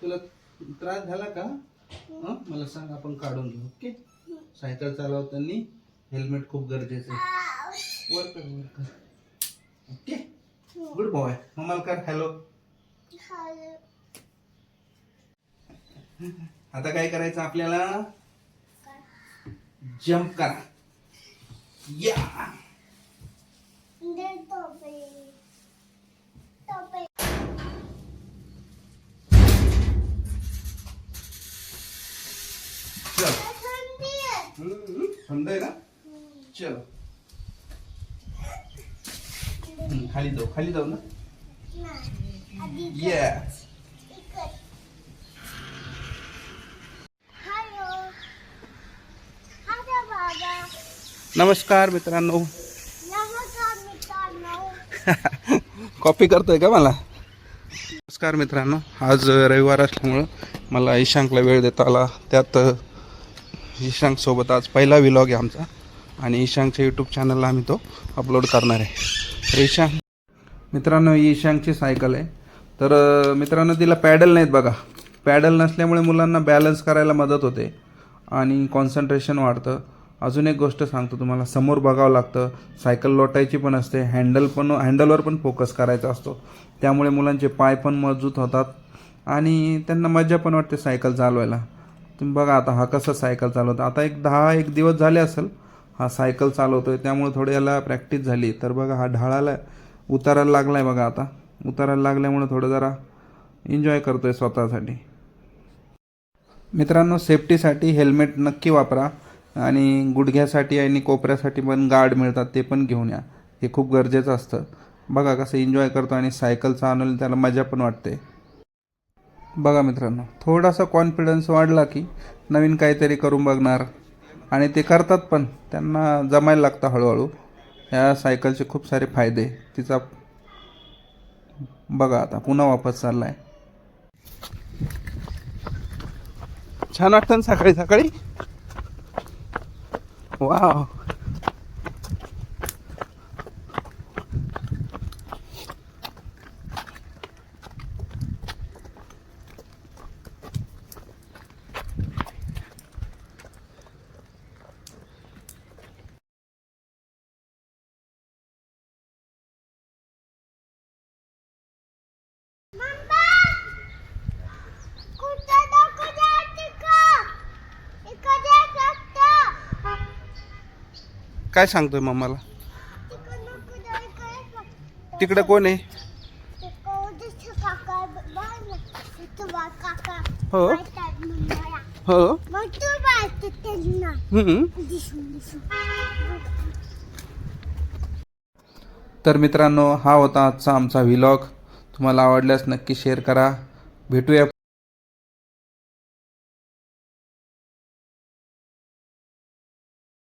तुला त्रास झाला का? मला सांग, आपण काढून घेऊ. ओके. सायकल चालवताना हेल्मेट खूप गरजेचं आहे. वर कर. ओके. Good boy. मम्माला कर हॅलो. आता काय करायचं आपल्याला? जंप करा. या. थंड आहे ना? चलो खाली जाऊ ना. येस. नमस्कार मित्रांनो. कॉपी करतोय का मला? नमस्कार मित्रांनो. आज रविवार असल्यामुळं मला ईशांकला वेळ देता आला. त्यात ईशांक सोबत आज पहिला व्लॉग आहे आमचा आणि ईशांकच्या यूट्यूब चॅनलला आम्ही तो अपलोड करणार आहे. ईशांक मित्रांनो, ही ईशांकची सायकल आहे. तर मित्रांनो, तिला पॅडल नाहीत बघा. पॅडल नसल्यामुळे मुलांना बॅलन्स करायला मदत होते आणि कॉन्सन्ट्रेशन वाढतं. अजून एक गोष्ट सांगतो तुम्हाला, समोर बघावं लागतं. सायकल लोटायची पण असते, हँडलवर पण फोकस करायचा असतो. त्यामुळे मुलांचे पाय पण मजबूत होतात आणि त्यांना मजा पण वाटते सायकल चालवायला. तुम्ही बघा आता हा कसा सायकल चालवतो. आता एक 10 दिवस झाले असेल हा सायकल चालवतोय, त्यामुळे थोडी याला प्रॅक्टिस झाली. तर बघा हा ढाळाला उतारायला लागला आहे बघा. आता उतारायला लागल्यामुळे थोडं जरा एन्जॉय करतोय स्वतःसाठी. मित्रांनो, सेफ्टीसाठी हेल्मेट नक्की वापरा आणि गुडघ्यासाठी आणि कोपऱ्यासाठी पण गार्ड मिळतात, ते पण घेऊन या. हे खूप गरजेचं असतं. बघा कसं एन्जॉय करतो आणि सायकल चालवली त्याला मजा पण वाटते. बघा मित्रांनो, थोडासा कॉन्फिडन्स वाढला की नवीन काहीतरी करून बघणार आणि ते करतात पण. त्यांना जमायला लागतं हळूहळू. ह्या सायकलचे खूप सारे फायदे. तिचा बघा आता पुन्हा वापस चालला आहे. छान वाटतं ना सकाळी सकाळी. वाव. काय सांगतोय मम्माला? तिकडे कोण आहे? हो हो. तर मित्रांनो, हा होता आजचा आमचा व्लॉग. तुम्हाला आवडल्यास नक्की शेअर करा. भेटूया